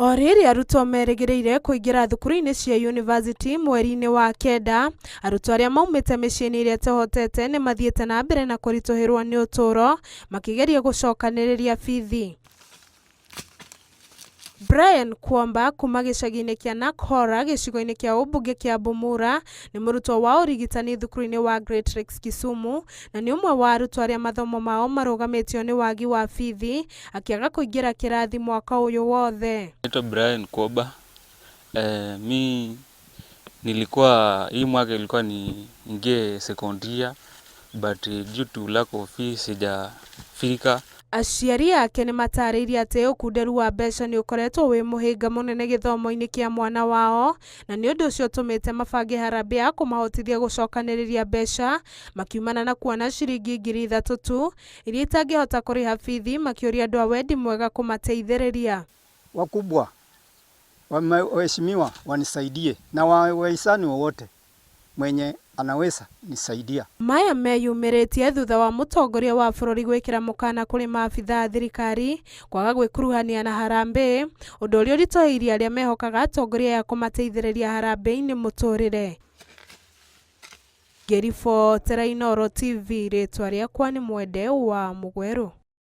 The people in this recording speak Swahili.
O rĩrĩ arutwo merĩgĩrĩire kũingĩra thukuru-inĩ cia university mweri-inĩ wa kenda, arutwo arĩa maumĩte mĩciĩ-inĩ ĩrĩa ĩtehotete nĩ mathiĩte na mbere na kũritũhĩrwo nĩ ũtũũro makĩgeria gũcokanĩrĩria bithi. Brian Kwamba kuma gĩcagi-inĩ kĩa Nakhora gĩcigo-inĩ kĩa ũmbunge kĩa Bumula nĩ mũrutwo wa ũrigitani thukuru-inĩ wa Great Lakes Kisumu, na nĩ ũmwe wa arutwo arĩa mathomo mao marũgamĩtio nĩ wagi wa bithi akĩaga kũingĩra kĩrathi mwaka ũyũ wothe. Naitwa Brian Kwamba. Hii mwaka ilikuwa niingie second year, but due to lack of fees sijafika. Aciari ake nĩ matarĩirie atĩ ũkunderu wa mbeca nĩ ũkoretwo wĩ mũhĩnga mũnene gĩthomo-inĩ kĩa mwana wao, na nĩ ũndũ ũcio ũtũmĩte mabange harambĩ ya kũmahotithia gũcokanĩrĩria mbeca makiumana na kuona ciringi 3,000 tu iria itangĩhota kũrĩha bithi, makĩũria andũ a wendi mwega kũmateithĩrĩria. Wakubwa waheshimiwa wanisaidie, na wahisani wowote mwenye anaweza nisaidia. Maya meyumĩrĩtie thutha wa mũtongoria wa bũrũri gwĩkĩra mũkana kũrĩ maabitha a thirikari kwaga gwĩkuruhania na harambĩ, ũndũ ũrĩa ũritũhĩirie arĩa mehokaga atongoria ya kũmateithĩrĩria harambĩ-inĩ mũtũrĩre. Ngĩribotera Inooro TV, rĩtwa rĩakwa nĩ Mwende wa Mugweru.